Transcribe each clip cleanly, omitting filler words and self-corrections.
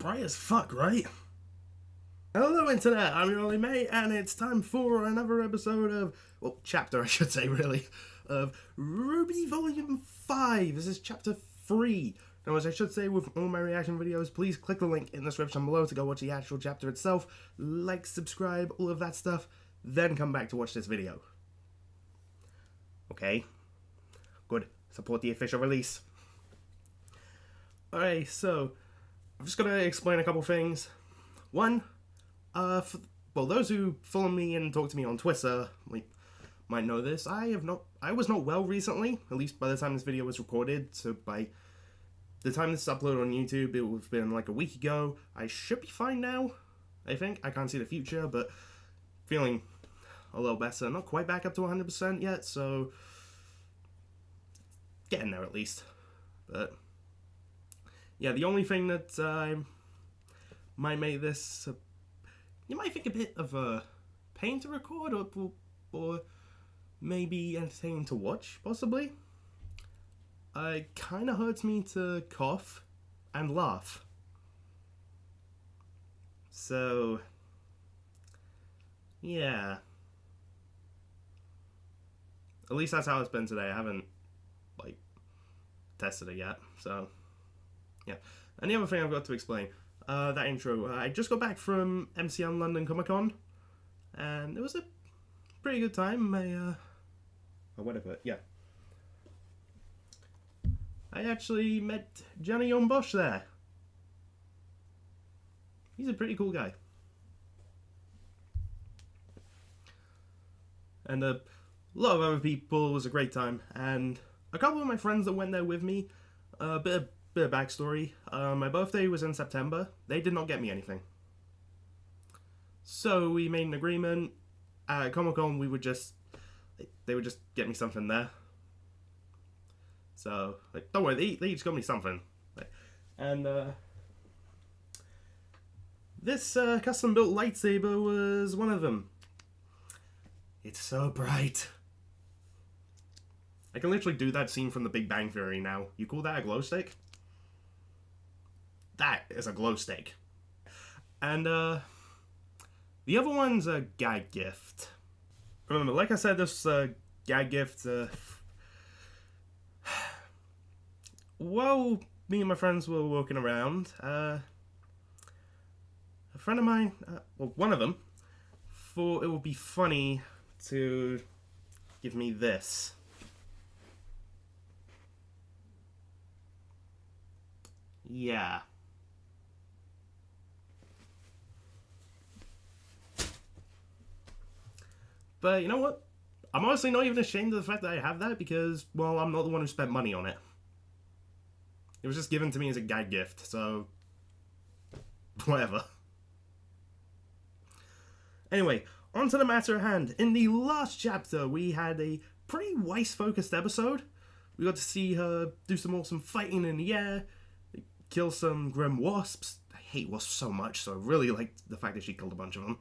bright as fuck, right? Hello Internet, I'm your only mate, and it's time for another episode of, well, chapter I should say really, of RWBY Volume 5. This is Chapter 3. Now, as I should say with all my reaction videos, please click the link in the description below to go watch the actual chapter itself, like, subscribe, all of that stuff, then come back to watch this video. Okay? Good. Support the official release. Alright, so, I'm just gonna explain a couple things. One, well, those who follow me and talk to me on Twitter might know this. I was not well recently, at least by the time this video was recorded, so by the time this is uploaded on YouTube, it would have been like a week ago. I should be fine now, I think. I can't see the future, but feeling a little better. Not quite back up to 100% yet, so getting there at least. But yeah, the only thing that might make this, you might think a bit of a pain to record, or maybe entertaining to watch, possibly. It kind of hurts me to cough and laugh. So, yeah. At least that's how it's been today. I haven't, tested it yet, so, yeah. And the other thing I've got to explain, that intro, I just got back from MCN London Comic Con, and it was a pretty good time. Whatever, yeah. I actually met Johnny Young Bosch there. He's a pretty cool guy. And a lot of other people. It was a great time. And a couple of my friends that went there with me, a bit of backstory. My birthday was in September. They did not get me anything. So we made an agreement. At Comic-Con, they would just get me something there. So, don't worry, they each got me something. And, this, custom-built lightsaber was one of them. It's so bright. I can literally do that scene from The Big Bang Theory now. You call that a glow stick? That is a glow stick. And, the other one's a gag gift. Remember, like I said, this, gag gift, while me and my friends were walking around, a friend of mine, well, one of them, thought it would be funny to give me this. Yeah. But you know what? I'm honestly not even ashamed of the fact that I have that because, well, I'm not the one who spent money on it. It was just given to me as a gag gift, so whatever. Anyway, on to the matter at hand. In the last chapter, we had a pretty Weiss-focused episode. We got to see her do some awesome fighting in the air, kill some grim wasps. I hate wasps so much, so I really liked the fact that she killed a bunch of them.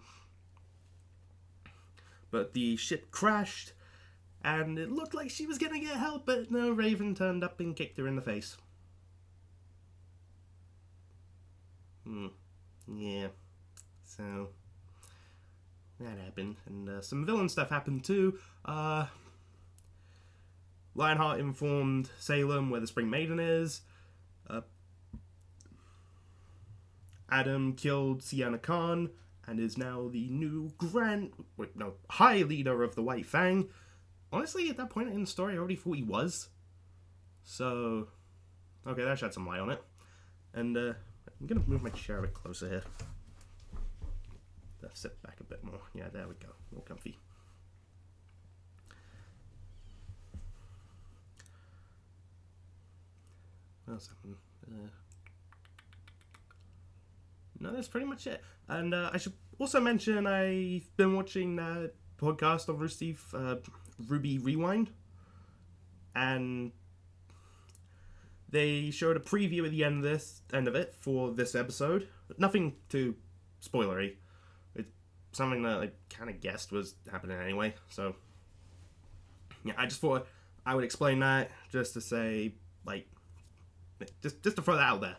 But the ship crashed, and it looked like she was gonna get help, but no, Raven turned up and kicked her in the face. Yeah. So, that happened. And some villain stuff happened too. Lionheart informed Salem where the Spring Maiden is. Adam killed Sienna Khan and is now the new High Leader of the White Fang. Honestly, at that point in the story, I already thought he was. So, okay, that shed some light on it. And, I'm gonna move my chair a bit closer here. Let's sit back a bit more. Yeah, there we go. More comfy. No, that's pretty much it. And I should also mention I've been watching that podcast on Rooster Teeth, RWBY Rewind, and they showed a preview at the end of it for this episode. Nothing too spoilery. It's something that I kind of guessed was happening anyway. So yeah, I just thought I would explain that just to say, just to throw that out there.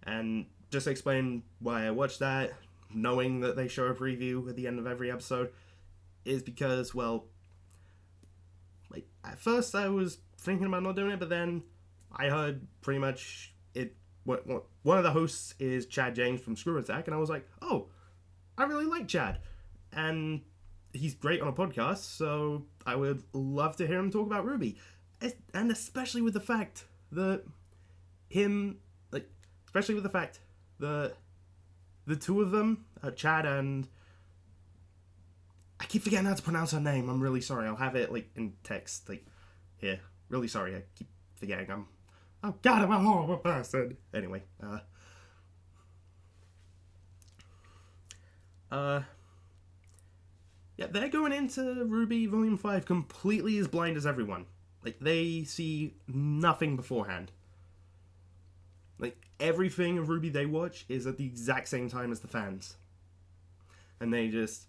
And just explain why I watched that, knowing that they show a preview at the end of every episode, is because, well, like, at first I was thinking about not doing it, but then I heard pretty much it. One of the hosts is Chad James from Screw Attack, and I was like, oh, I really like Chad, and he's great on a podcast, so I would love to hear him talk about RWBY, and especially with the fact that the two of them, Chad and I keep forgetting how to pronounce her name. I'm really sorry. I'll have it like in text, like here. Really sorry. I keep forgetting. Oh God, I'm a horrible person. Anyway, yeah, they're going into RWBY Volume 5 completely as blind as everyone. Like, they see nothing beforehand. Like, everything of RWBY they watch is at the exact same time as the fans. And they just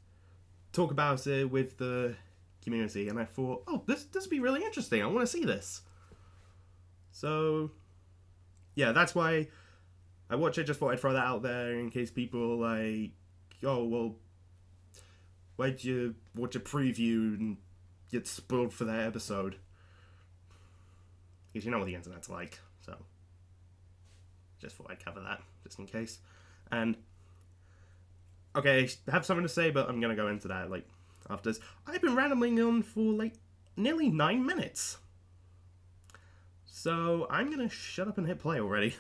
talk about it with the community. And I thought, oh, this would be really interesting. I want to see this. So, yeah, that's why I watch it. Just thought I'd throw that out there in case people like, oh, well, why'd you watch a preview and get spoiled for that episode? Because you know what the internet's like, so just thought I'd cover that, just in case. And, okay, I have something to say, but I'm going to go into that, like, after this. I've been rambling on for, like, nearly 9 minutes. So, I'm going to shut up and hit play already.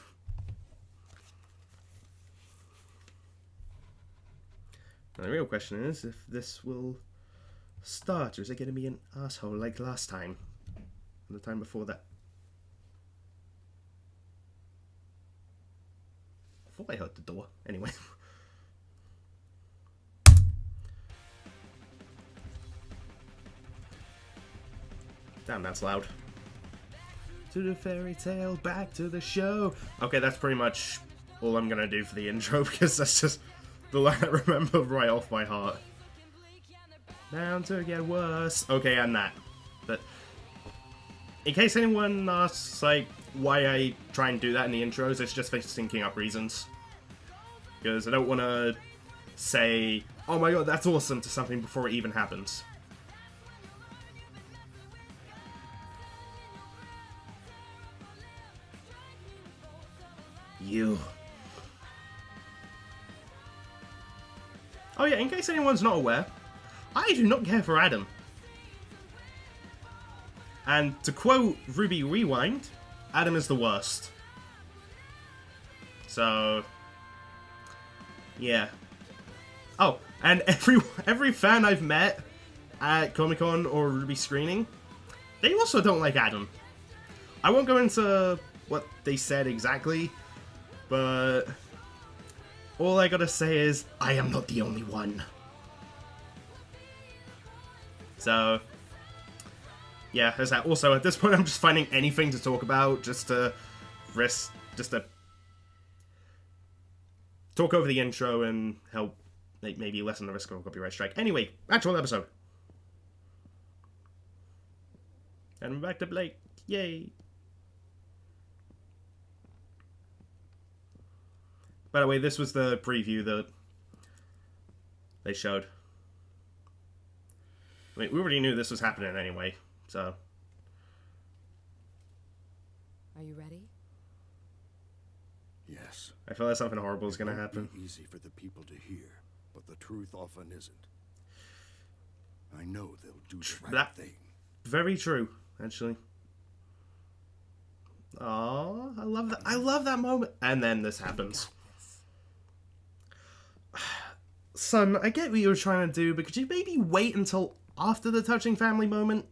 Now, the real question is if this will start, or is it going to be an asshole like last time? And the time before that. I thought I heard the door. Anyway. Damn, that's loud. To the fairy tale, back to the show. Okay, that's pretty much all I'm gonna do for the intro, because that's just the line I remember right off by heart. Bound to get worse. Okay, and that. But in case anyone asks, like, why I try and do that in the intros, it's just for syncing up reasons. Because I don't want to say, oh my god, that's awesome, to something before it even happens. You. Oh yeah, in case anyone's not aware, I do not care for Adam. And to quote RWBY Rewind, Adam is the worst. So, yeah. Oh, and every fan I've met at Comic-Con or RWBY screening, they also don't like Adam. I won't go into what they said exactly, but all I gotta say is, I am not the only one. So, yeah, there's that. Also, at this point, I'm just finding anything to talk about, just to talk over the intro and help maybe lessen the risk of a copyright strike. Anyway, actual episode. And we're back to Blake. Yay. By the way, this was the preview that they showed. I mean, we already knew this was happening anyway, so. Are you ready? Yes. I feel like something horrible is going to happen. It won't be easy for the people to hear, but the truth often isn't. I know they'll do the right thing. Very true, actually. Aww, I love that. I love that moment. And then this happens. Son, I get what you were trying to do, but could you maybe wait until after the touching family moment?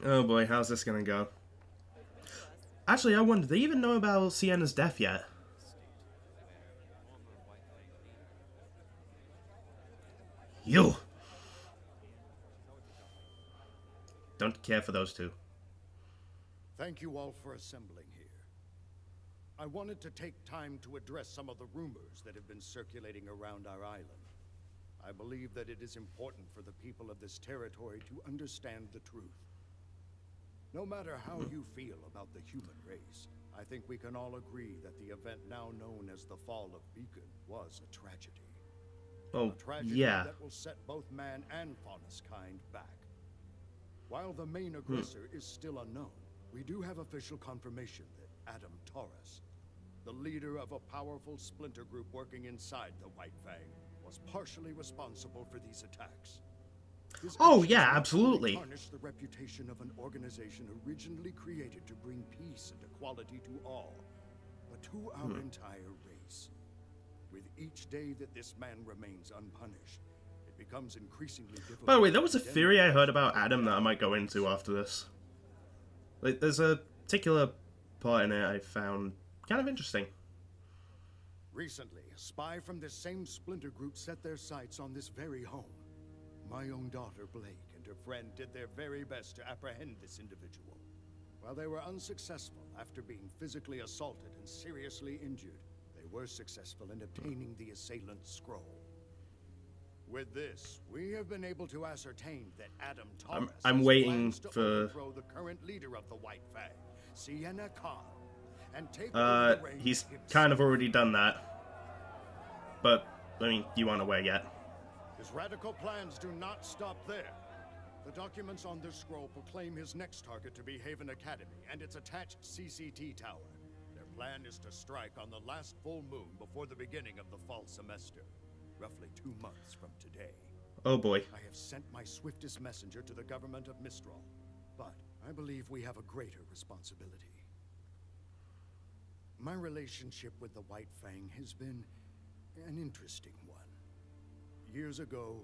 Oh boy, how's this gonna go? Actually, I wonder, do they even know about Sienna's death yet? You! Don't care for those two. Thank you all for assembling here. I wanted to take time to address some of the rumors that have been circulating around our island. I believe that it is important for the people of this territory to understand the truth. No matter how you feel about the human race, I think we can all agree that the event now known as the Fall of Beacon was a tragedy. Oh, A tragedy yeah. that will set both man and faunus kind back. While the main aggressor is still unknown, we do have official confirmation that Adam Taurus, the leader of a powerful splinter group working inside the White Fang, was partially responsible for these attacks. His Oh, actions yeah, not only absolutely. tarnish the reputation of an organization originally created to bring peace and equality to all, but to our entire race. With each day that this man remains unpunished, it becomes increasingly difficult. By the way, there was a to condemn theory I those heard who about do Adam that I not. might go into after this. Like, there's a particular part in it I found kind of interesting. Recently, a spy from this same splinter group set their sights on this very home. My own daughter, Blake, and her friend did their very best to apprehend this individual. While they were unsuccessful after being physically assaulted and seriously injured, they were successful in obtaining the assailant's scroll. With this, we have been able to ascertain that Adam Taurus I'm has waiting plans to for- overthrow the current leader of the White Fang, Sienna Khan, and take over the reins He's himself. kind of already done that. But, I mean, you aren't aware yet. His radical plans do not stop there. The documents on this scroll proclaim his next target to be Haven Academy and its attached CCT tower. Their plan is to strike on the last full moon before the beginning of the fall semester, roughly 2 months from today. Oh boy. I have sent my swiftest messenger to the government of Mistral, but I believe we have a greater responsibility. My relationship with the White Fang has been an interesting one. Years ago,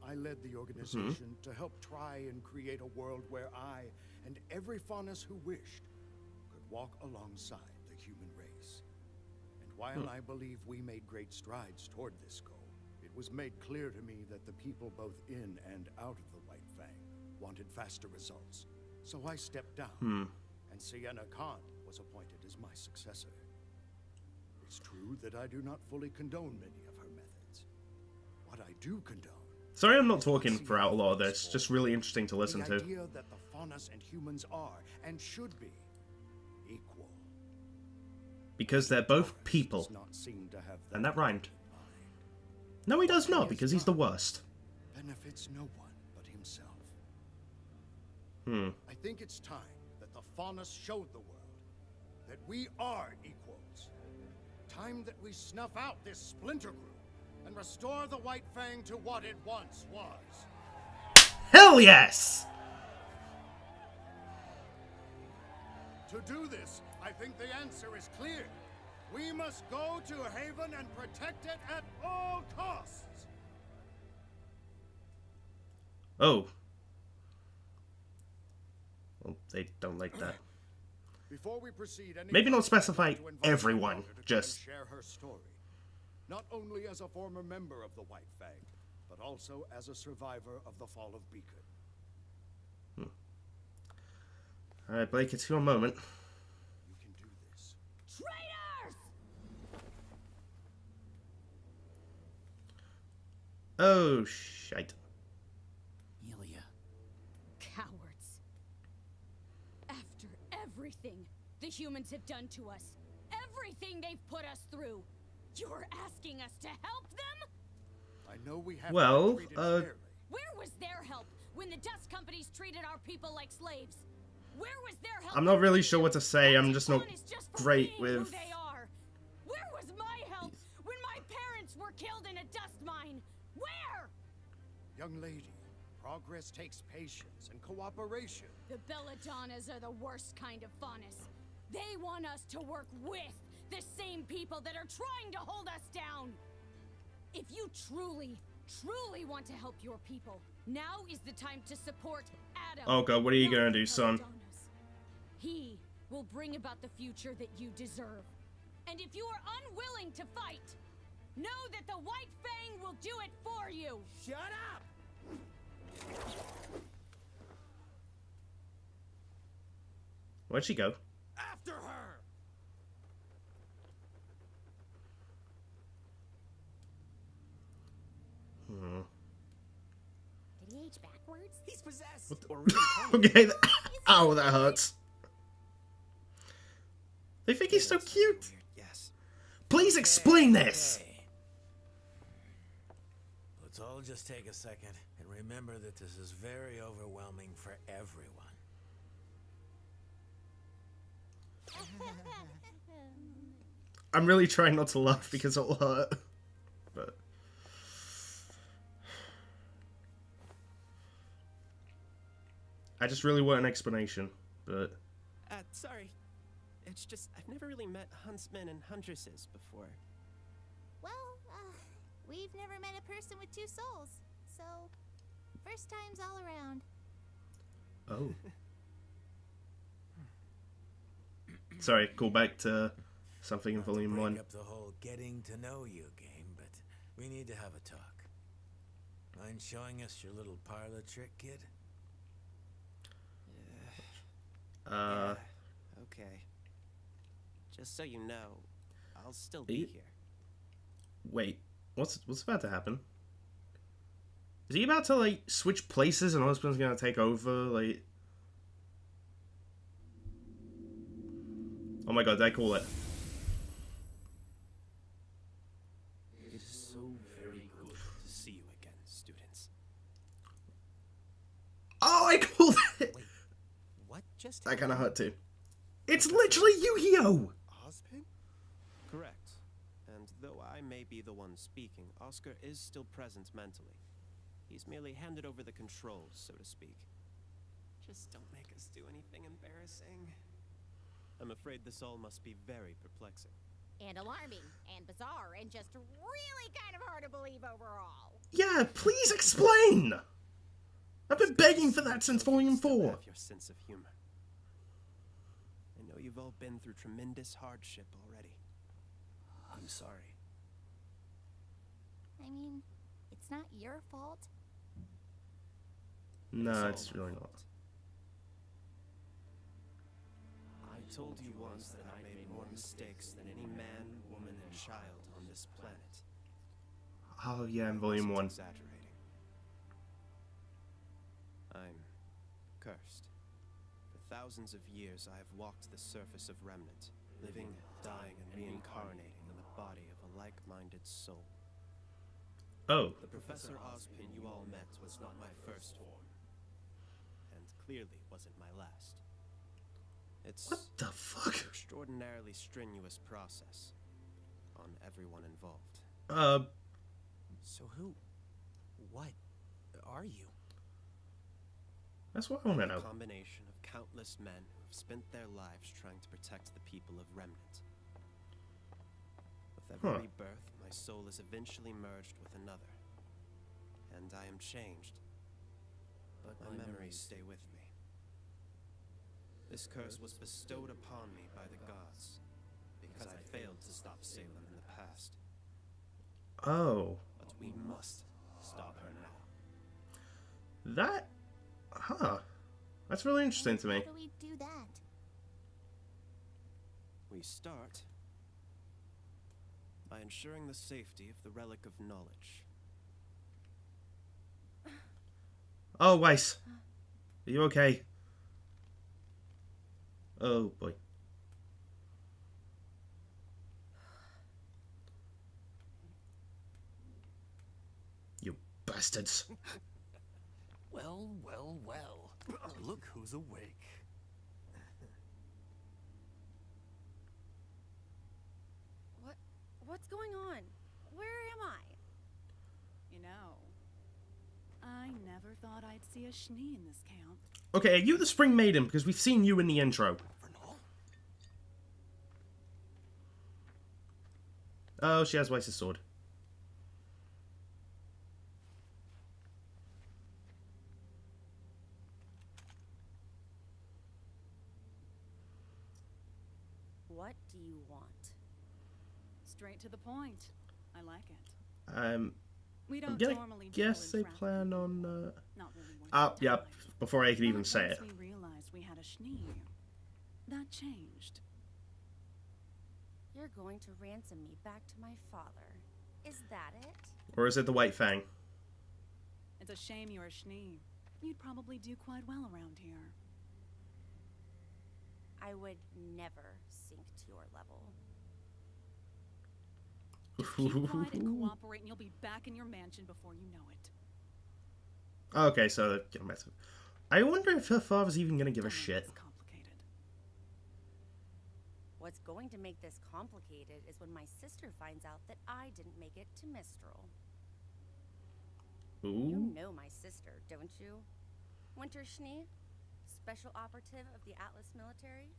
I led the organization to help try and create a world where I and every faunus who wished could walk alongside the human race. And while I believe we made great strides toward this goal, it was made clear to me that the people both in and out of the White Fang wanted faster results. So I stepped down, and Sienna Khan was appointed as my successor. It's true that I do not fully condone many of her methods. What I do condone... Sorry I'm not talking throughout a lot of this. Just really interesting to listen the to. idea that the faunus and humans are, and should be, equal. Because they're both Taurus people. does not seem to have And that rhymed. in mind. No, he does What not, has because he's the done worst. benefits no one but himself. Hmm. I think it's time that the faunus showed the world that we are equals. Time that we snuff out this splinter group and restore the White Fang to what it once was. Hell yes! To do this, I think the answer is clear. We must go to Haven and protect it at all costs. Oh. Well, they don't like that. Before we proceed, Maybe not specify to invite my everyone, daughter to come just- and share her story. Not only as a former member of the White Fang, but also as a survivor of the Fall of Beacon. Alright, Blake, it's your moment. You can do this. Traitors! Oh, shite. Ilya. Cowards. After everything the humans have done to us, everything they've put us through, you're asking us to help them? I know we have Well, been treated fairly. Where was their help when the dust companies treated our people like slaves? Where was their help? I'm not really sure what to say. I'm just not Fun is just for great being who with... they are. Where was my help when my parents were killed in a dust mine? Where? Young lady, progress takes patience and cooperation. The Belladonnas are the worst kind of faunus. They want us to work with the same people that are trying to hold us down. If you truly want to help your people, now is the time to support Adam. Oh god, what are you not gonna the do, son? Belladonnas. He will bring about the future that you deserve. And if you are unwilling to fight, know that the White Fang will do it for you. Shut up! Where'd she go? After her! Hmm. Did he speech backwards? He's possessed. What the- Or reincarnated. Okay, ow, that hurts. They think he's so That's cute. weird, yes. Please explain this. Okay. Let's all just take a second and remember that this is very overwhelming for everyone. I'm really trying not to laugh because it'll hurt. But I just really want an explanation. But Sorry. It's just, I've never really met huntsmen and huntresses before. Well, we've never met a person with two souls, so first time's all around. oh, sorry. Call back to something in Not to Volume break 1. up the whole getting to know you game, but we need to have a talk. Mind showing us your little parlor trick, kid? Yeah, okay. Just so you know, I'll still be here. Wait, what's about to happen? Is he about to like switch places and Osborn's gonna take over? Like, oh my god, did I call it? It is so very good to see you again, students. Oh, I called it. Wait, what just That kind of hurt too. It's literally Yu-Gi-Oh! Ozpin? Correct. And though I may be the one speaking, Oscar is still present mentally. He's merely handed over the controls, so to speak. Just don't make us do anything embarrassing. I'm afraid this all must be very perplexing. And alarming, and bizarre, and just really kind of hard to believe overall. Yeah, please explain. I've been begging for that since Volume Still 4. have your sense of humor. I know you've all been through tremendous hardship already. I'm sorry. I mean, it's not your fault. No, all it's my really not. fault. I told you once that I made more mistakes than any man, woman, and child on this planet. Oh yeah, in I Volume wasn't 1. Exaggerating. I'm cursed. For thousands of years, I have walked the surface of Remnant, living, dying, and reincarnating in the body of a like-minded soul. Oh, The Professor Ozpin you all met was not my first form, and clearly wasn't my last. It's what the fuck? an extraordinarily strenuous process on everyone involved. So what are you? That's what I want to A know. combination of countless men who have spent their lives trying to protect the people of Remnant. With every rebirth, my soul is eventually merged with another. And I am changed. But my memories stay with me. This curse was bestowed upon me by the gods, because I failed to stop Salem in the past. Oh, But we must stop her now. that, that's really interesting to me. How do we do that? We start by ensuring the safety of the Relic of Knowledge. Oh, Weiss, are you okay? Oh boy. You bastards. Well, well, well. Look who's awake. What's going on? Where am I? You know, I never thought I'd see a Schnee in this camp. Okay, are you the Spring Maiden? Because we've seen you in the intro. Vernal? Oh, she has Weiss's sword. What do you want? Straight to the point. I like it. We I'm don't gonna normally deal guess in they traffic. plan on, Not really worth oh, the yep, time. before I could even But say it. once we realized we had a Schnee, that changed. You're going to ransom me back to my father. Is that it? Or is it the White Fang? It's a shame you're a Schnee. You'd probably do quite well around here. I would never sink to your level. Just keep quiet and cooperate, and you'll be back in your mansion before you know it. Okay, so I wonder if her father's even gonna give a Don't make shit. this complicated. What's going to make this complicated is when my sister finds out that I didn't make it to Mistral. You Ooh. know my sister, don't you? Winter Schnee, special operative of the Atlas military.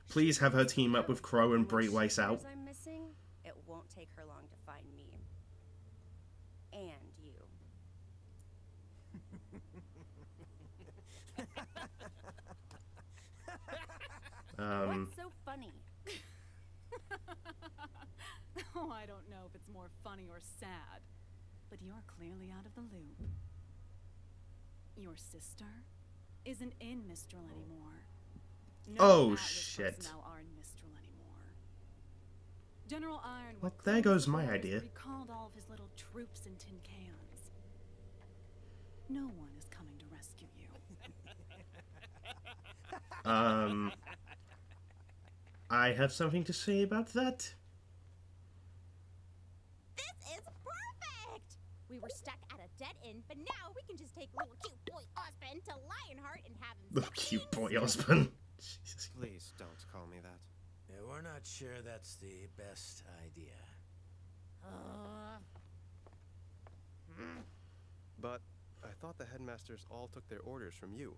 Please have her team up with Crow and when she Braithwaite out. hears I'm missing, it won't take her long to find me. And you. What's so funny? Oh, I don't know if it's more funny or sad, but you're clearly out of the loop. Your sister isn't in Mistral anymore. No Oh, Atlas shit. personnel are in Mistral anymore. General Ironwood Well, there goes my has idea. recalled all of his little troops and tin cans. No one is coming to rescue you. I have something to say about that. This is perfect! We were stuck at a dead end, but now we can just take little cute boy Osmond to Lionheart and have him Little step cute in boy and husband. Jesus. Please don't call me that. Yeah, we're not sure that's the best idea. But I thought the headmasters all took their orders from you.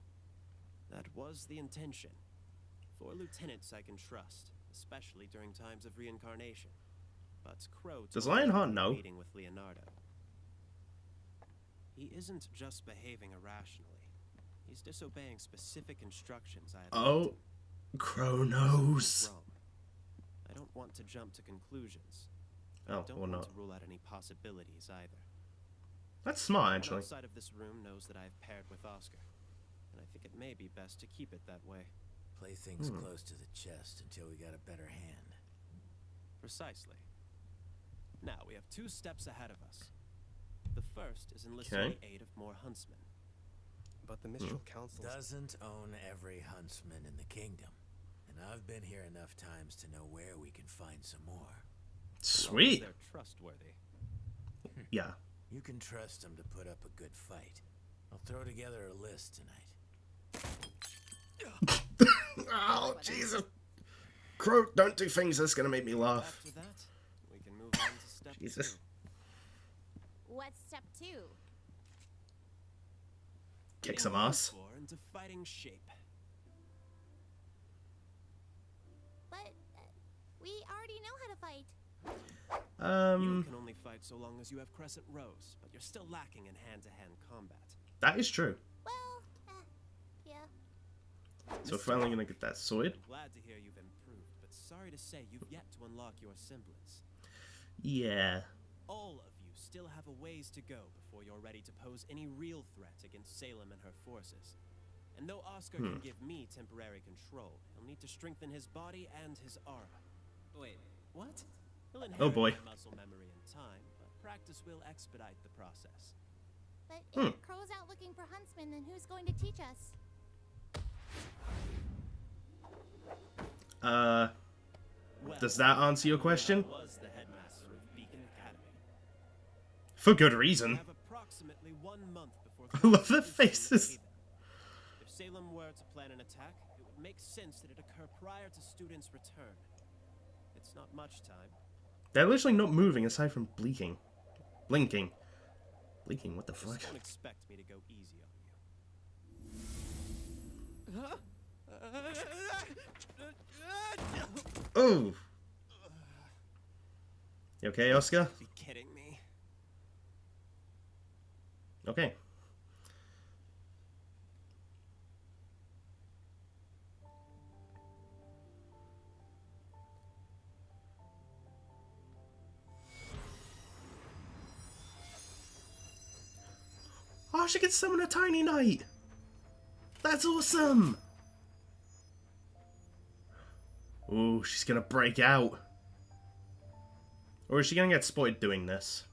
That was the intention. 4 lieutenants I can trust, especially during times of reincarnation. But Crow Does told me Lionheart about know? the meeting with Leonardo. He isn't just behaving irrationally. He's disobeying specific instructions I had left Oh, him. Crow Something's knows. wrong. I don't want to jump to conclusions. Oh, I don't or want not. to rule out any possibilities either. That's smart, One actually. outside of this room knows that I've paired with Oscar, and I think it may be best to keep it that way. Play things close to the chest until we got a better hand. Precisely. Now we have 2 steps ahead of us. The first is enlisting Okay. the aid of more huntsmen. But the Mistral Council. Doesn't own every huntsman in the kingdom. And I've been here enough times to know where we can find some more. As long as Sweet. they're trustworthy. Yeah. You can trust them to put up a good fight. I'll throw together a list tonight. Oh, Jesus. Crow, don't do things that's gonna make me laugh. After that, we can move on to step Jesus. 2. What's step 2? Kick Getting some the ass. floor into fighting shape. But we already know how to fight. You can only fight so long as you have crescent rows, but you're still lacking in hand-to-hand combat. That is true. Well, yeah. So finally gonna get that sorted. Glad to hear you've improved, but sorry to say you've yet to unlock your semblance. Yeah. All of you still have a ways to go before you're ready to pose any real threat against Salem and her forces. And though Oscar can give me temporary control, he'll need to strengthen his body and his aura. Wait, what? He'll inherit boy. my muscle memory in time, but practice will expedite the process. But if Crow's out looking for huntsmen, then who's going to teach us? Well, Does that answer your question? I was the headmaster of Beacon Academy. For good We reason. have approximately 1 month before I love their Constance is going to faces. Haven. If Salem were to plan an attack, it would make sense that it occur prior to students' return. It's not much time. They're literally not moving aside from blinking. Blinking. Blinking, what the fuck? Just don't expect me to go easy on you. Oh! You okay, Oscar? Be kidding me. Okay. Oh, she can summon a tiny knight! That's awesome! Ooh, she's gonna break out. Or is she gonna get spotted doing this?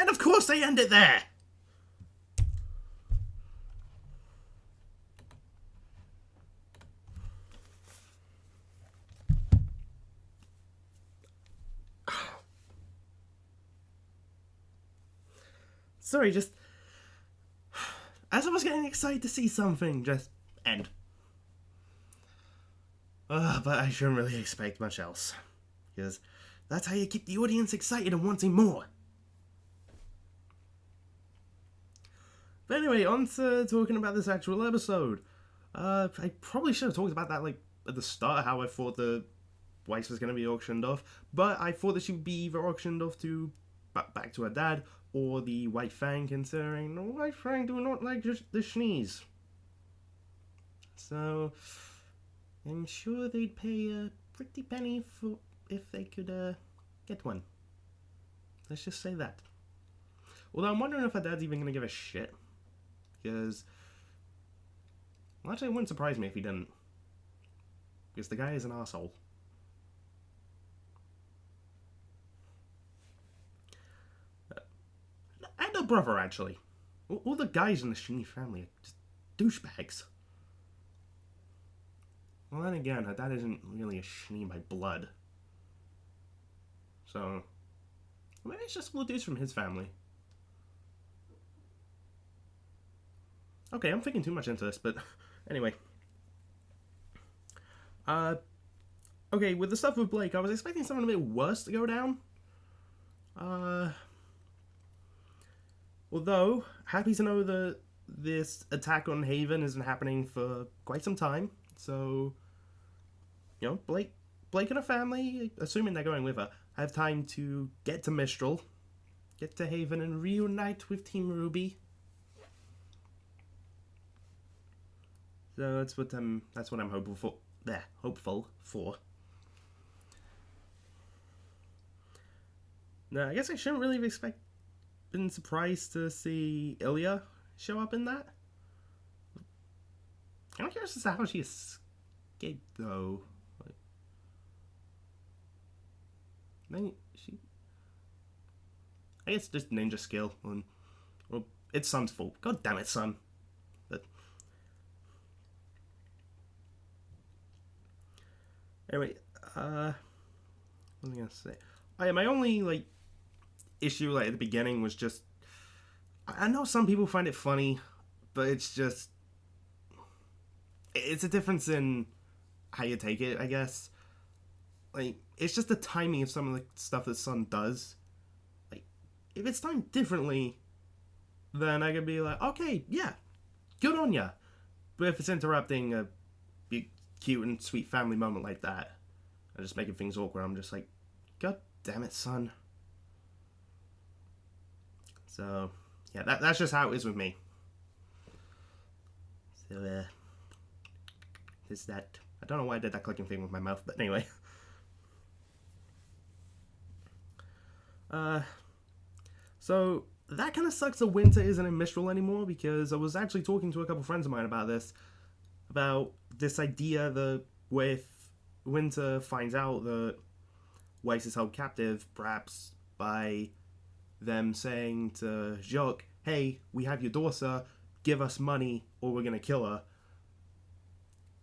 And of course they end it there! Sorry, just... as I was getting excited to see something, just end. But I shouldn't really expect much else. Because that's how you keep the audience excited and wanting more. But anyway, on to talking about this actual episode. I probably should have talked about that, like, at the start, how I thought the Weiss was going to be auctioned off. But I thought that she would be either auctioned off to back to her dad, or the White Fang, considering the White Fang do not like just the Schnees. So, I'm sure they'd pay a pretty penny for if they could get one. Let's just say that. Although I'm wondering if her dad's even going to give a shit. Because, well, actually it wouldn't surprise me if he didn't. Because the guy is an arsehole. And a brother, actually. All the guys in the Shinny family are just douchebags. Well, then again, her dad isn't really a Shinny by blood. So, maybe it's just all dudes from his family. Okay, I'm thinking too much into this, but anyway. Okay, with the stuff with Blake, I was expecting something a bit worse to go down. Although, happy to know that this attack on Haven isn't happening for quite some time. So, you know, Blake and her family, assuming they're going with her, have time to get to Mistral, get to Haven, and reunite with Team RWBY. So that's what I'm hopeful for. Hopeful for. Now, I guess I shouldn't really have been surprised to see Ilya show up in that. I'm curious as to how she escaped, though. Like, maybe I guess just ninja skill. Well, it's Sun's fault. God damn it, Sun. But anyway, what was I gonna say? Oh, yeah, my only, like, issue, like, at the beginning was just, I know some people find it funny, but it's just, it's a difference in how you take it, I guess. Like, it's just the timing of some of the stuff that Sun does. Like, if it's timed differently, then I could be like, okay, yeah, good on ya. But if it's interrupting a big, cute and sweet family moment like that, and just making things awkward, I'm just like, God damn it, Sun. So, yeah, that's just how it is with me. So, is that... I don't know why I did that clicking thing with my mouth, but anyway. So, that kind of sucks that Winter isn't in Mistral anymore, because I was actually talking to a couple friends of mine about this idea that if Winter finds out that Weiss is held captive, perhaps by them saying to Jacques, hey, we have your daughter, give us money or we're going to kill her.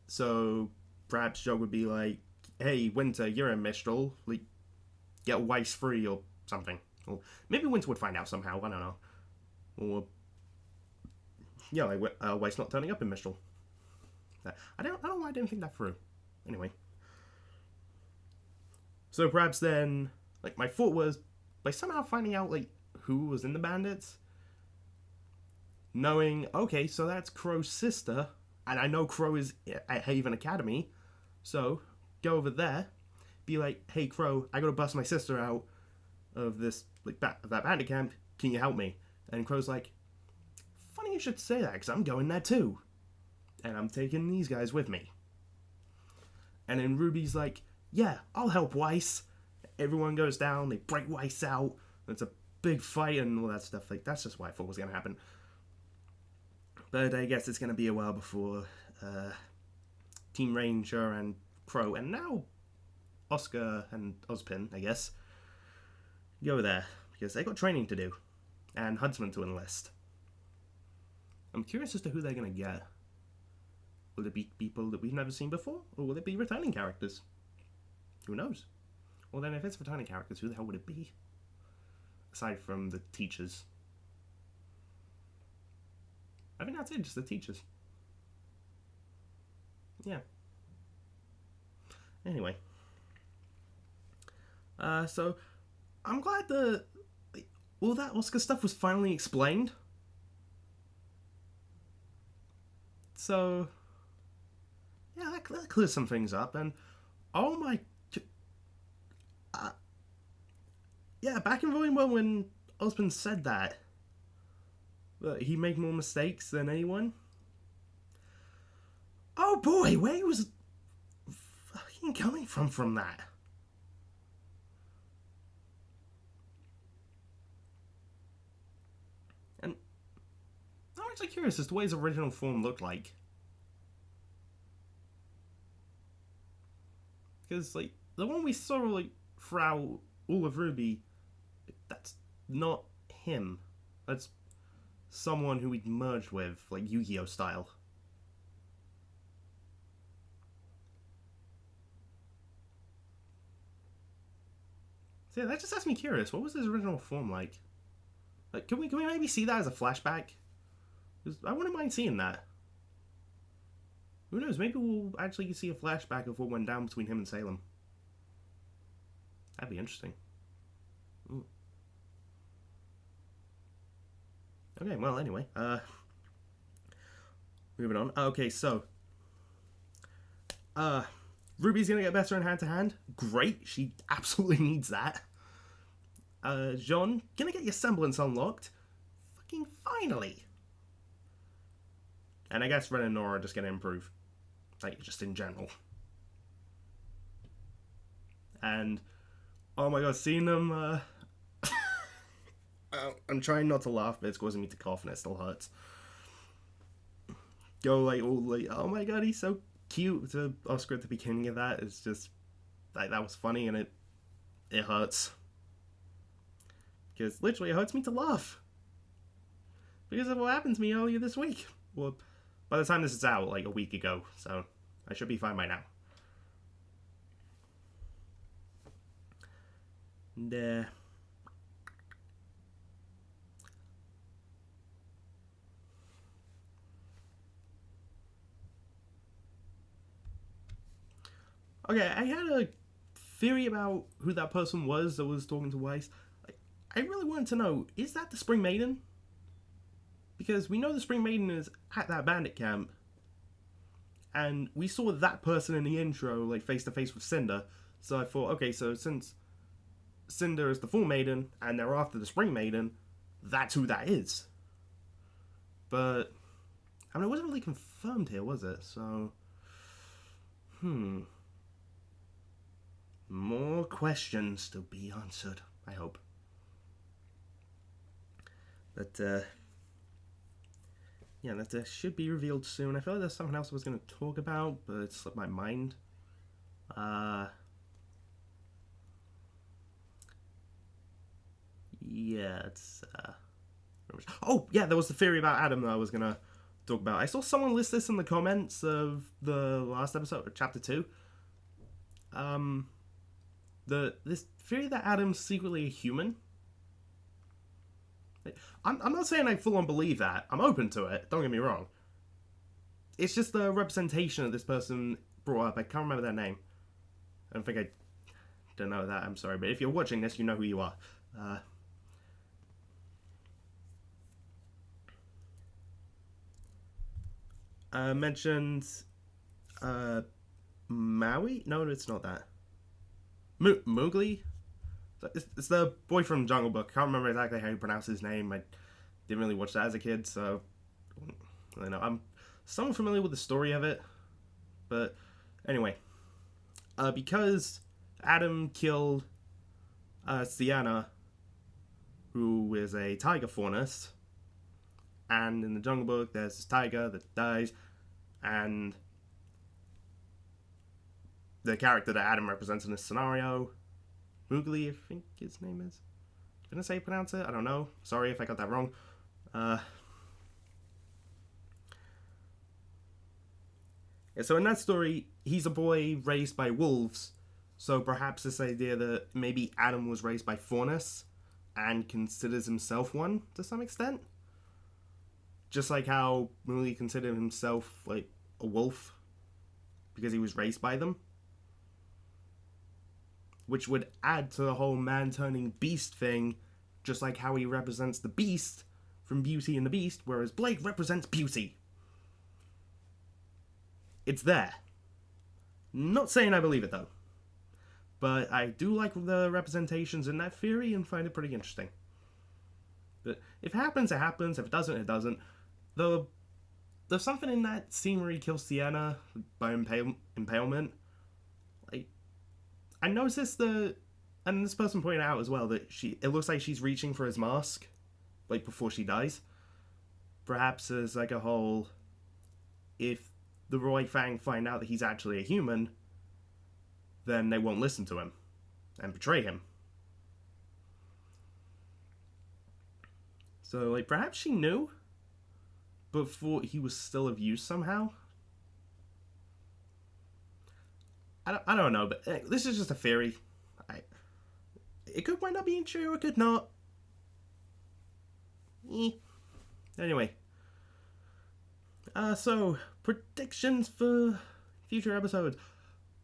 So perhaps Jacques would be like, hey, Winter, you're in Mistral, like, get Weiss free or something. Or maybe Winter would find out somehow, I don't know. Or, yeah, like, Weiss not turning up in Mistral. I don't know why I didn't think that through. Anyway. So perhaps then, like, my thought was, by somehow finding out, like, who was in the bandits, knowing, okay, so that's Crow's sister, and I know Crow is at Haven Academy, so go over there, be like, hey, Crow, I gotta bust my sister out of this, like, that bandit camp, can you help me? And Crow's like, funny you should say that, because I'm going there too, and I'm taking these guys with me. And then Ruby's like, yeah, I'll help Weiss. Everyone goes down, they break Weiss out, it's a big fight and all that stuff. Like, that's just what I thought was going to happen. But I guess it's going to be a while before Team Ranger and Crow, and now Oscar and Ozpin, I guess, go there, because they got training to do. and Huntsman to enlist. I'm curious as to who they're going to get. Will it be people that we've never seen before, or will it be returning characters? Who knows? Well then, if it's returning characters, who the hell would it be? Aside from the teachers. I think that's it, just the teachers. Yeah. Anyway. So, I'm glad all that Oscar stuff was finally explained. So, yeah, that clears some things up, and oh my... yeah, back in Volume 1 when Osborn said that he made more mistakes than anyone. Oh boy, where was fucking coming from that? And I'm actually curious as to what his original form looked like. Because, like, the one we saw, like, throughout all of RWBY, that's not him. That's someone who we'd merged with, like Yu-Gi-Oh style. So yeah, that just has me curious. What was his original form like? Like, can we maybe see that as a flashback? Because I wouldn't mind seeing that. Who knows? Maybe we'll actually see a flashback of what went down between him and Salem. That'd be interesting. Ooh. Okay, well, anyway, moving on. Okay, so, Ruby's gonna get better in hand-to-hand. Great, she absolutely needs that. Jean, gonna get your semblance unlocked. Fucking finally. And I guess Ren and Nora are just gonna improve. Like, just in general. And, oh my god, seeing them, I'm trying not to laugh, but it's causing me to cough and it still hurts. Go like all like, oh my god, he's so cute to Oscar at the beginning of that. It's just like, that was funny and it hurts. Because literally it hurts me to laugh. Because of what happened to me earlier this week. Well, by the time this is out, like a week ago, so I should be fine by now. And, okay, I had a theory about who that person was that was talking to Weiss. I really wanted to know, is that the Spring Maiden? Because we know the Spring Maiden is at that bandit camp. And we saw that person in the intro, like, face to face with Cinder. So I thought, okay, so since Cinder is the Full Maiden, and they're after the Spring Maiden, that's who that is. But, I mean, it wasn't really confirmed here, was it? So, more questions to be answered, I hope. But, yeah, that should be revealed soon. I feel like there's something else I was going to talk about, but it slipped my mind. Yeah, it's, oh, yeah, there was the theory about Adam that I was going to talk about. I saw someone list this in the comments of the last episode, of Chapter 2. This theory that Adam's secretly a human. I'm not saying I full-on believe that. I'm open to it, don't get me wrong. It's just the representation that this person brought up. I can't remember their name. I don't think I don't know that, I'm sorry. But if you're watching this, you know who you are. Mentioned Maui? No, it's not that. Mowgli? It's the boy from Jungle Book. I can't remember exactly how you pronounce his name. I didn't really watch that as a kid, so I don't know. I'm somewhat familiar with the story of it. But anyway, because Adam killed Sienna, who is a tiger faunist, and in the Jungle Book there's this tiger that dies, and the character that Adam represents in this scenario, Mowgli, I think his name is. Didn't say pronounce it? I don't know. Sorry if I got that wrong. Yeah, so in that story, he's a boy raised by wolves. So perhaps this idea that maybe Adam was raised by faunus and considers himself one to some extent. Just like how Mooley considered himself like a wolf because he was raised by them. Which would add to the whole man turning beast thing, just like how he represents the beast from Beauty and the Beast, whereas Blake represents beauty. It's there. Not saying I believe it though. But I do like the representations in that theory and find it pretty interesting. But if it happens, it happens. If it doesn't, it doesn't. Though, there's something in that scene where he kills Sienna by impalement. Like, I noticed and this person pointed out as well, that it looks like she's reaching for his mask, like, before she dies. Perhaps as, like, a whole, if the Roy Fang find out that he's actually a human, then they won't listen to him and betray him. So, like, perhaps she knew, but thought he was still of use somehow. I don't know, but this is just a theory. It could wind up being true, it could not. Anyway. So, predictions for future episodes.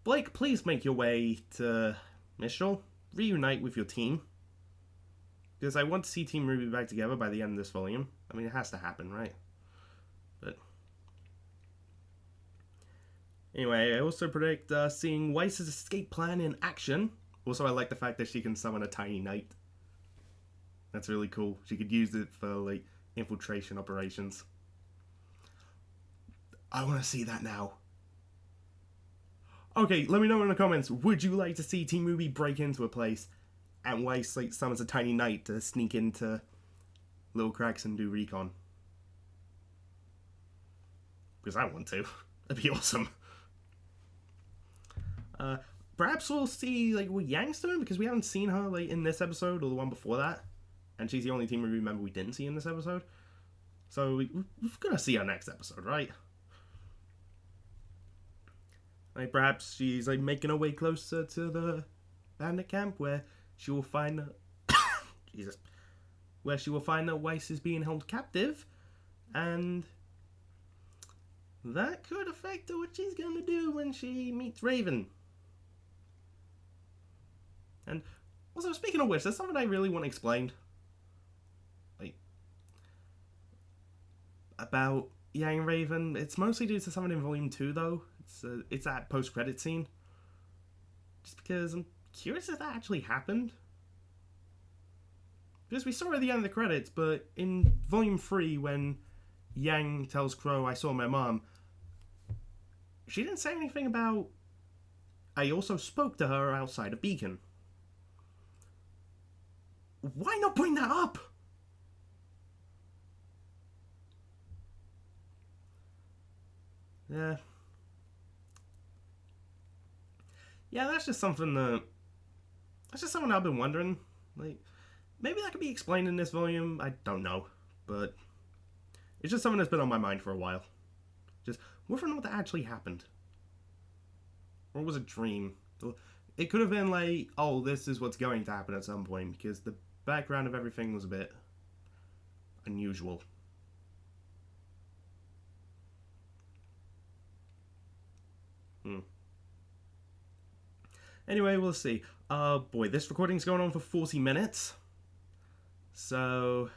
Blake, please make your way to Mistral. Reunite with your team. Because I want to see Team RWBY back together by the end of this volume. I mean, it has to happen, right? But anyway, I also predict seeing Weiss's escape plan in action. Also, I like the fact that she can summon a tiny knight. That's really cool. She could use it for, like, infiltration operations. I want to see that now. Okay, let me know in the comments. Would you like to see Team RWBY break into a place and Weiss, like, summons a tiny knight to sneak into little cracks and do recon? Because I want to. That'd be awesome. Perhaps we'll see, like, what Yang's doing, because we haven't seen her, like, in this episode or the one before that. And she's the only Team RWBY member we didn't see in this episode. So we've got to see her next episode, right? Like, perhaps she's, like, making her way closer to the bandit camp where she will find Jesus. Where she will find that Weiss is being held captive, and that could affect what she's gonna do when she meets Raven. And also, speaking of which, there's something I really want explained. Like, about Yang and Raven. It's mostly due to something in Volume 2, though. It's that post-credit scene. Just because I'm curious if that actually happened. Because we saw it at the end of the credits, but in Volume 3, when Yang tells Crow, I saw my mom, she didn't say anything about, I also spoke to her outside of Beacon. Why not bring that up? Yeah. Yeah, that's just something I've been wondering. Like, maybe that could be explained in this volume. I don't know. But it's just something that's been on my mind for a while. Just whether or not that actually happened. Or was it a dream? It could have been like, oh, this is what's going to happen at some point. Because the background of everything was a bit unusual. Anyway, we'll see. Boy, this recording's going on for 40 minutes. So,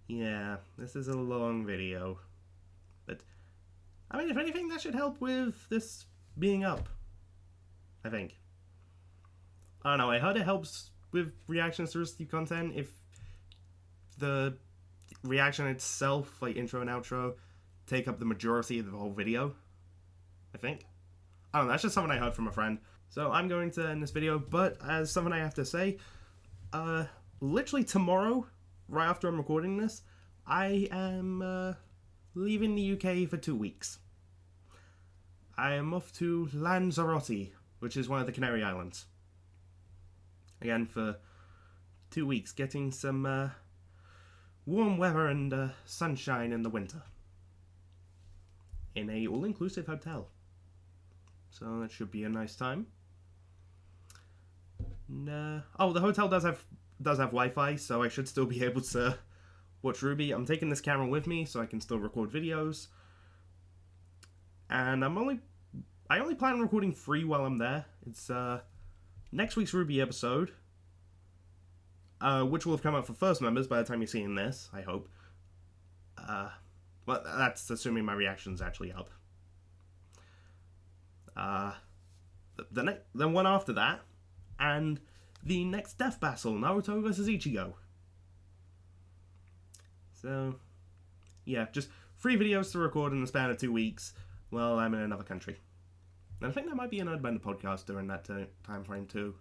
yeah, this is a long video. But, I mean, if anything, that should help with this being up. I think. I don't know, I heard it helps with reactions to Rooster Teeth content if the reaction itself, like intro and outro, take up the majority of the whole video. I think. I don't know, that's just something I heard from a friend. So I'm going to end this video, but as something I have to say, literally tomorrow, right after I'm recording this, I am leaving the UK for 2 weeks. I am off to Lanzarote, which is one of the Canary Islands. Again, for 2 weeks, getting some warm weather and sunshine in the winter. In a all-inclusive hotel. So that should be a nice time. And, oh, the hotel does have Wi-Fi, so I should still be able to watch RWBY. I'm taking this camera with me, so I can still record videos. And I only plan on recording 3 while I'm there. It's next week's RWBY episode, which will have come out for first members by the time you're seeing this, I hope. Well, that's assuming my reaction's actually up. The one after that, and the next death battle, Naruto vs. Ichigo. So, yeah, just 3 videos to record in the span of 2 weeks while I'm in another country. And I think there might be an Nerdbender podcast during that time frame too.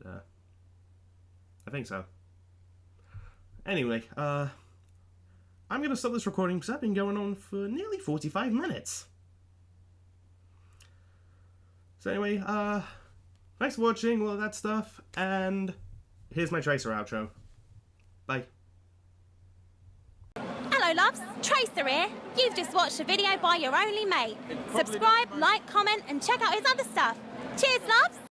I think so. Anyway, I'm going to stop this recording because I've been going on for nearly 45 minutes. So anyway, thanks for watching, all of that stuff, and here's my Tracer outro. Bye. Hello loves, Tracer here. You've just watched a video by your only mate. Subscribe, like, comment and check out his other stuff. Cheers loves!